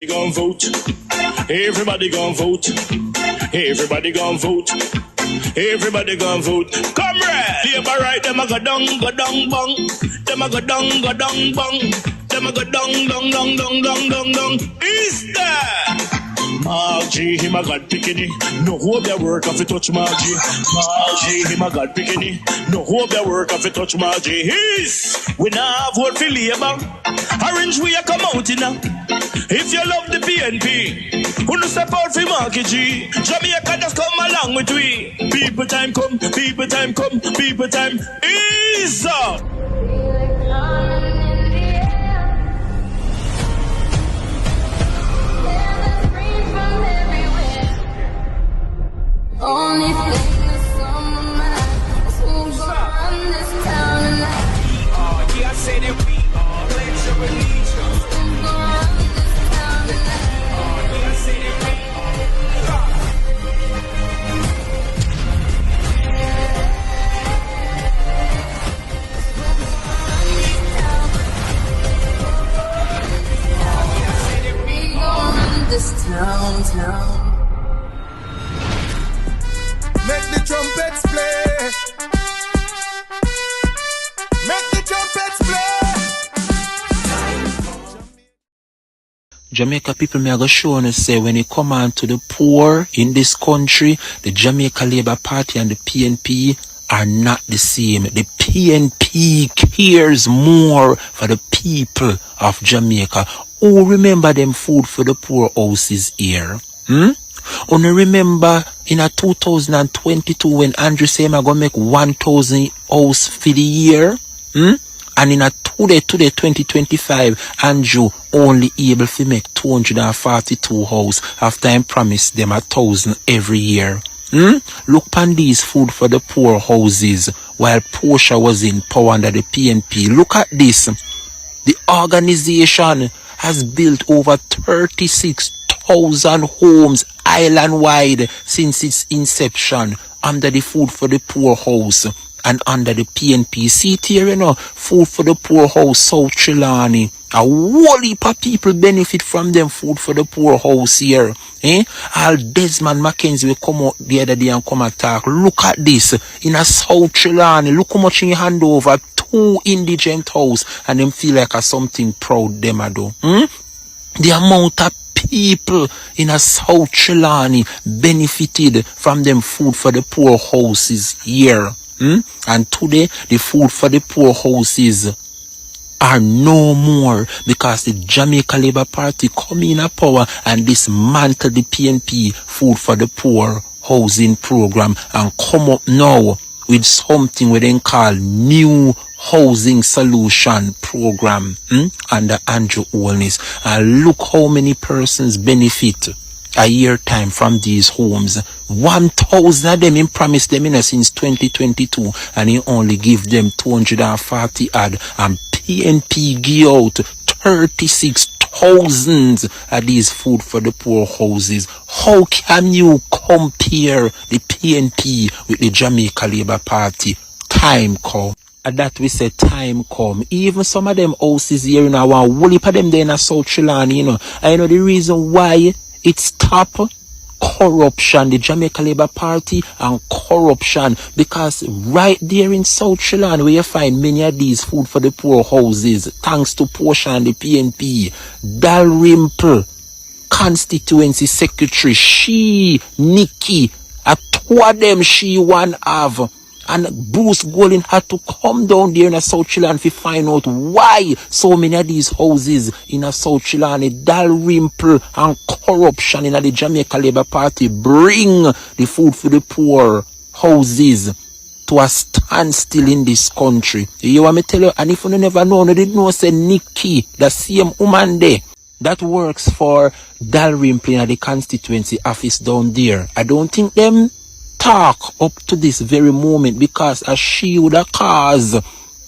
Gon' vote. Everybody gon' vote. Everybody gon' vote. Everybody gon' vote. Comrade! Labor right, them a go down, bong. Them a go down, bong. Them a go down. Is that? Margie, him a God picking. No hope their work if you touch Margie. Margie, him a God picking. No hope their work if you touch Margie. We now vote for Labour. Orange we a come out in now. If you love the PNP, who no step out for Marky G. Jamaica just come along with we. People time come, people time come, people time is up. Only thing that's on my mind is who's gonna run this town tonight. Yeah, I say that we are. Pledge your allegiance. Who's gonna run this town tonight? Yeah, I say that we are. We gonna run this town. Make the trumpets play. Make the trumpets play. Jamaica people, me I go show and say when it come on to the poor in this country, the Jamaica Labour Party and the PNP are not the same. The PNP cares more for the people of Jamaica. Oh, remember them food for the poor houses here? Only remember in a 2022 when Andrew said I'm gonna make 1,000 house for the year, and in a today 2025 Andrew only able to make 242 house after I promised them 1,000 every year. Look upon these food for the poor houses while Portia was in power under the PNP. Look at this. The organization has built over 36,000 homes island-wide since its inception under the Food for the Poor House and under the PNP. See it here, you know, Food for the Poor House, South Trelawney. A whole heap of people benefit from them Food for the Poor House here. All Desmond Mackenzie will come out the other day and come and talk. Look at this. In a South Trelawney, look how much in your hand over 2 indigent house and them feel like a something proud them a do. The amount of people in a South Trelawney benefited from them Food for the Poor houses here. And today, the Food for the Poor houses are no more because the Jamaica Labour Party come in a power and dismantle the PNP Food for the Poor housing program and come up now with something we then call New Housing Solution Program under Andrew Holness. And look how many persons benefit a year time from these homes. 1,000 of them, he promised them since 2022 and he only give them 240 odd, and PNP give out 36,000 of these Food for the Poor houses. How can you compare the PNP with the Jamaica Labour Party? Time come. And that we say time come. Even some of them houses here in our whole heap of them there in a South Trelawney, you know. I know the reason why it stop corruption, the Jamaica Labour Party and corruption, because right there in South Trelawney where you find many of these Food for the Poor houses, thanks to Portia and the PNP, Dalrymple constituency secretary, she, Nikki, a 2 of them she one have. And Bruce Golding had to come down there in a South Trelawney to find out why so many of these houses in a South Trelawney, Dalrymple and corruption in the Jamaica Labour Party bring the Food for the Poor houses to a standstill in this country. You want me to tell you, and if you never know, you didn't know, say Nikki, the same woman there that works for Dalrymple in the constituency office down there. I don't think them talk up to this very moment because as she would have caused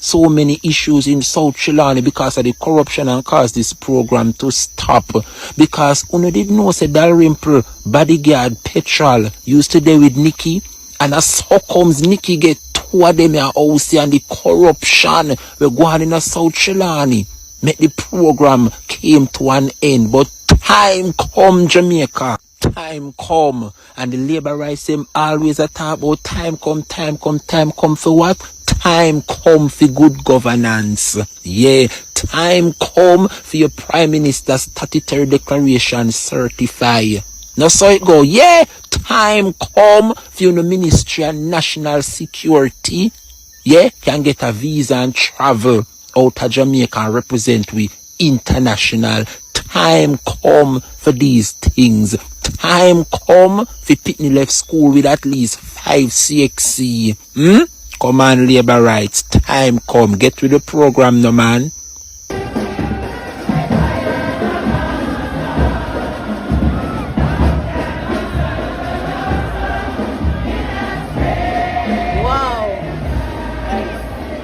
so many issues in South Trelawney because of the corruption and caused this program to stop. Because you didn't know say Dalrymple bodyguard Petrol used to deal with Nikki, and as how comes Nikki get 2 of them in house and the corruption we go on in a South Trelawney. make the program came to an end. But time come, Jamaica. Time come. And the labor rights them always a talk about time come for what? Time come for good governance. Yeah, time come for your Prime Minister's statutory declaration certify. Now so it go. Yeah, time come for your Ministry of National Security. Yeah, can get a visa and travel out of Jamaica and represent we international. Time come for these things. Time come for Pitney left school with at least 5 CXC. Come on, labor rights. Time come. Get with the program, no man. Wow.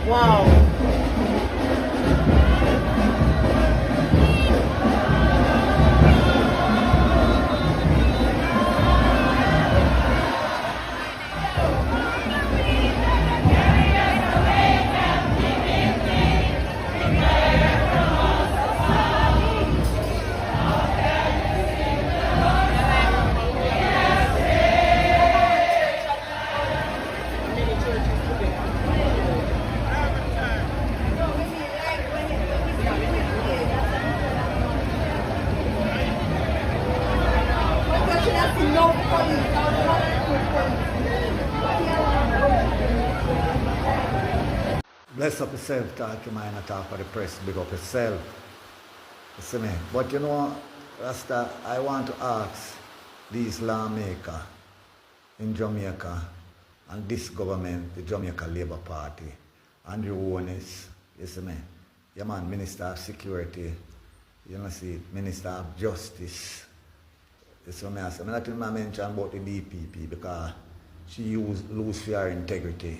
Wow. Bless up yourself, talk your mind, talk for the press, big up yourself. You see me? But you know, Rasta, I want to ask these lawmakers in Jamaica and this government, the Jamaica Labour Party, and the owners, you see me? Yeah man, Minister of Security, you know see, Minister of Justice. You see what I say? I'm not even mention about the DPP because she lose her integrity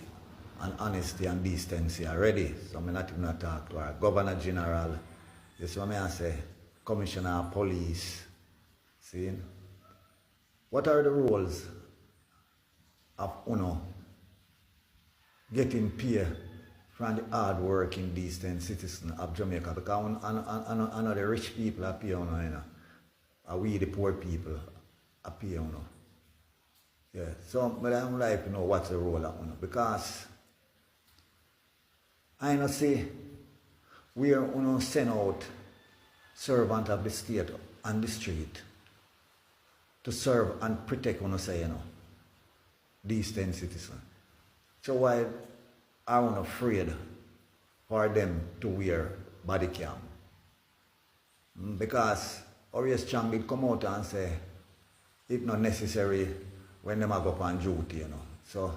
and honesty and decency already. So I'm not even talk to her. Governor General, you see what I say? Commissioner of Police. See? What are the roles of getting paid from the hard-working, decent citizens of Jamaica? Because I know the rich people are pay you know. And we the poor people are pay you know. Yeah. So but I'm like to know what's the role of because I know say we are send out servant of the state on the street to serve and protect say these 10 citizens. So why are we afraid for them to wear body cam? Because Orius Chang did come out and say it's not necessary when them go up on duty, So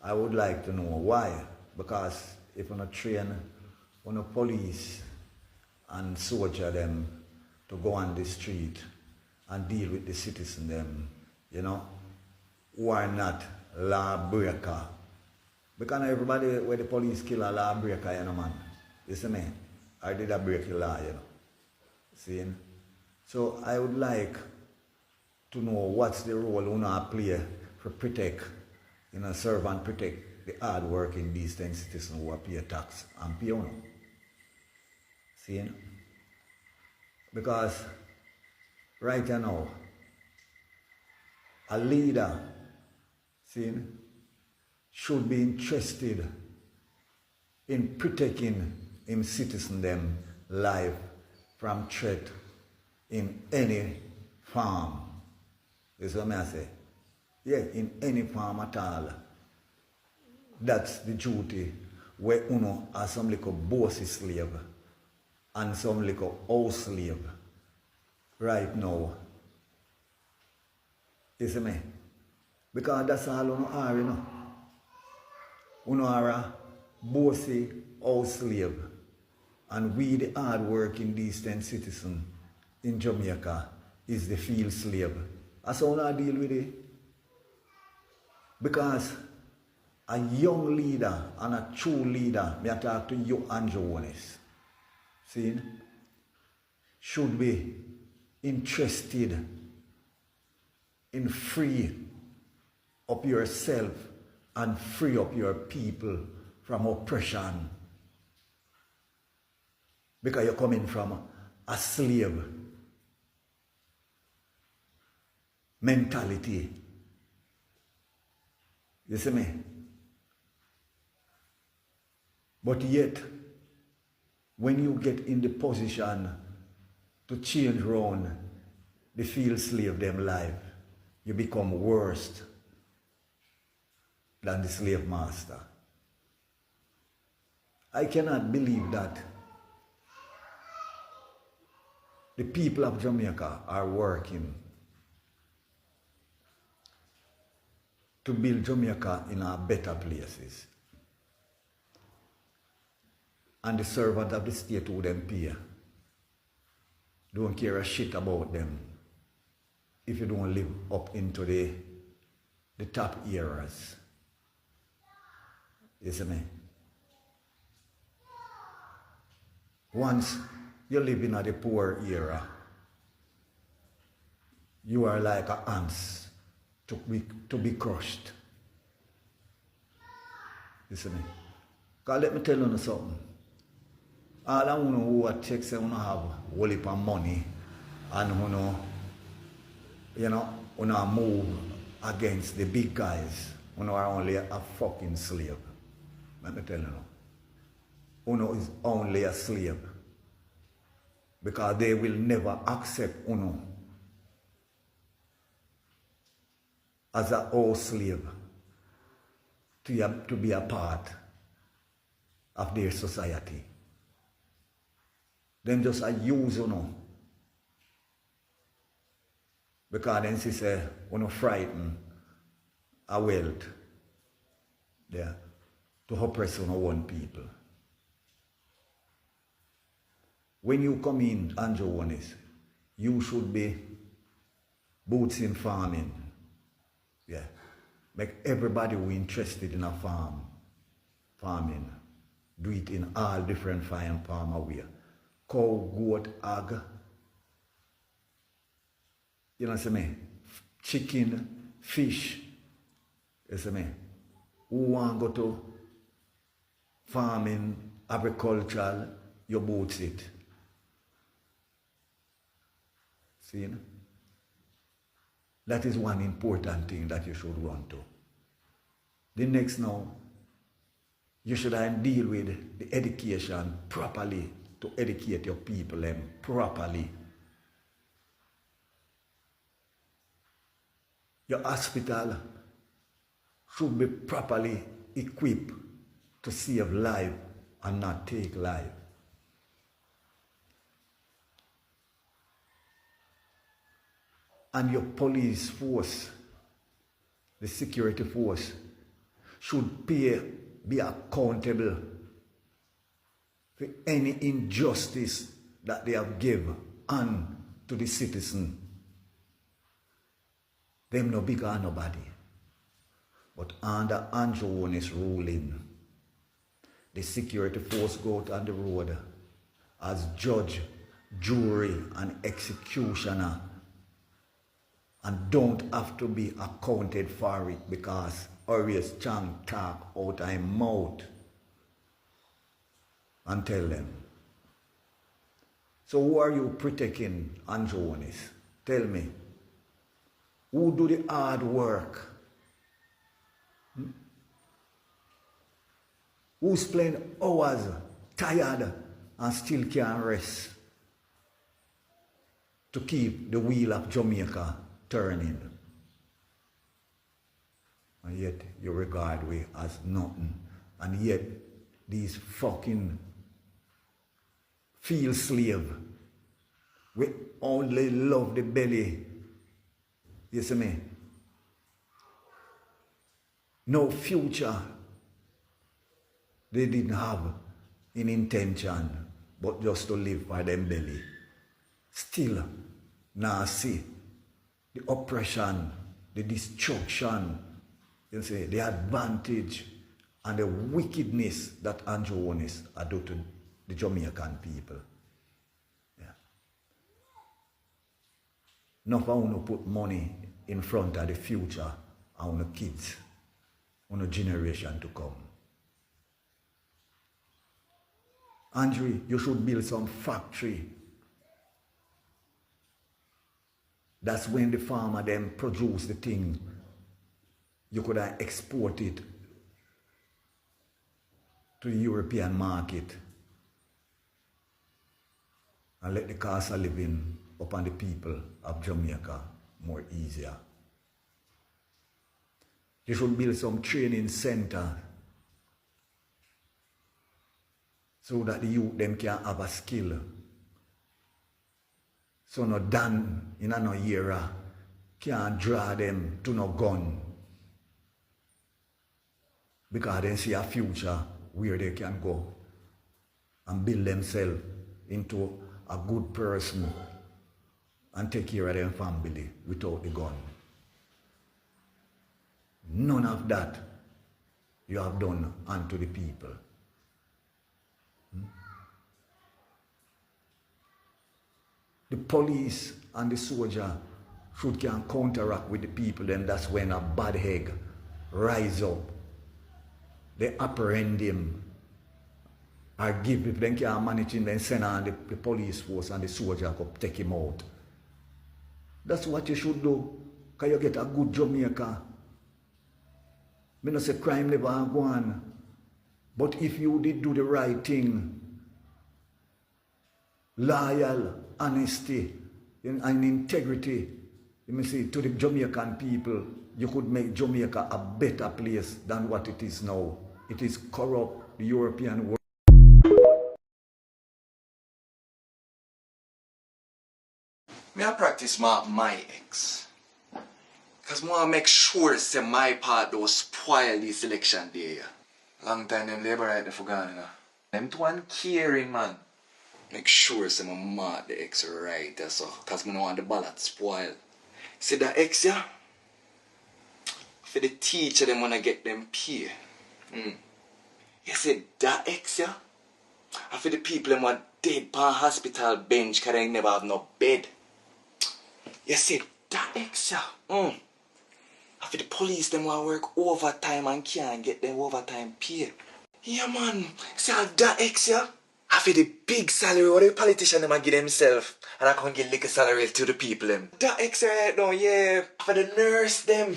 I would like to know why. Because if you not train police and soldier them to go on the street and deal with the citizen them, who are not lawbreaker. Because everybody where the police kill a lawbreaker, man. You see me? I did a break the law, See? So I would like to know what's the role you play for protect, serve and protect the hard-working, decent citizens who are pay tax and pay See? Because right now, a leader, should be interested in protecting his citizen them life from threat in any farm. That's what I say. Yeah, in any farm at all. That's the duty where are some little bossy slave and some little house slave right now. You see me? Because that's all are, are a bossy house slave. And we, the hard-working, decent citizen in Jamaica, is the field slave. That's how I deal with it. Because a young leader and a true leader, may I talk to you and Jonas, should be interested in free up yourself and free up your people from oppression. Because you're coming from a slave mentality. You see me? But yet, when you get in the position to change around the field slave them life, you become worse than the slave master. I cannot believe that the people of Jamaica are working to build Jamaica in a better places. And the servant of the state who them pay don't care a shit about them if you don't live up into the top eras. You see me? Once you live in the poor era, you are like a ants to be crushed. You see me? Because let me tell you something. All of you who are checks and have a whole heap of money and who move against the big guys, who are only a fucking slave. Let me tell you now. Uno is only a slave. Because they will never accept Uno as a old slave to be a part of their society. Them just use Uno. Because then she say, Uno frighten a wealth there to oppress Uno own people. When you come in, Andrew Onis, you should be boots in farming. Yeah. Make everybody who interested in a farming, do it in all different farm way. Cow, goat, egg, you know what I mean? Chicken, fish, you see me? Who want to go to farming, agricultural, you boots it. See? That is one important thing that you should run to. The next now, you should deal with the education properly to educate your people properly. Your hospital should be properly equipped to save life and not take life. And your police force, the security force, should be accountable for any injustice that they have given to the citizen. Them no bigger than nobody. But under Andrew Onis ruling, the security force go out on the road as judge, jury, and executioner, and don't have to be accounted for it because Arias Chang talk out of his mouth and tell them. So who are you protecting, Andrew Onis? Tell me. Who do the hard work? Who spend hours tired and still can't rest to keep the wheel of Jamaica turning? And yet you regard we as nothing. And yet these fucking field slave, we only love the belly. You see me? No future they didn't have in intention, but just to live by them belly. Still, now see the oppression, the destruction, you see, the advantage and the wickedness that Andrew Onis are doing to the Jamaican people. Yeah. Not for to put money in front of the future of our kids, our generation to come. Andre, you should build some factory. That's when the farmer then produce the thing. You could export it to the European market and let the cost of living upon the people of Jamaica more easier. You should build some training center so that the youth them can have a skill. So no Dan in no era can draw them to no gun because they see a future where they can go and build themselves into a good person and take care of their family without the gun. None of that you have done unto the people. The police and the soldier should can counteract with the people, then that's when a bad egg rise up. They apprehend him or give, if they can't manage him, then send on the police force and the soldier to take him out. That's what you should do, because you get a good Jamaica. I don't say crime never go on, but if you did do the right thing, loyal, honesty, and integrity, you may say, to the Jamaican people, you could make Jamaica a better place than what it is now. It is corrupt, the European world. Me I practice my ex. Because I want to make sure say my part don't spoil this election day. Long time them labor right there for gone, you know. Them two uncaring, man. Make sure say my mark the ex right there, so. Because I don't want the ballot spoil. See that ex, yeah? For the teacher, them want to get them pay. You see that ex, yeah? And for the people them want dead pan hospital bench because they never have no bed. You see that ex, yeah? And for the police them want work overtime and can't get them overtime pay. Yeah, man. See that ex, yeah? And for the big salary what the politician them give themselves, and I can give little salary to the people them. That ex right now, yeah. For the nurse them.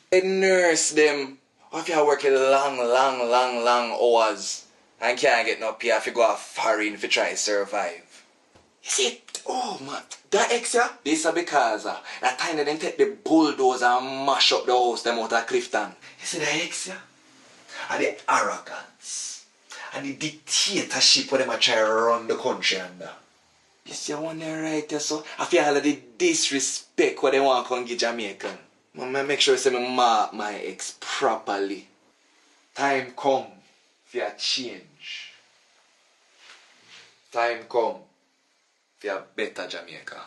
The nurse them. Or if you are working long hours and can't get no pay, if you go a foreign if you try to survive. You see, oh man, that ex, yeah? This is because that time they take the bulldozer and mash up the house them out of Clifton. You see that ex, yeah? And the arrogance and the dictatorship where they try to run the country under. You see one there right there, so I feel all of the disrespect what they want to come give Jamaican. I make sure I say me mark my ex properly. Time come for a change. Time come for a better Jamaica.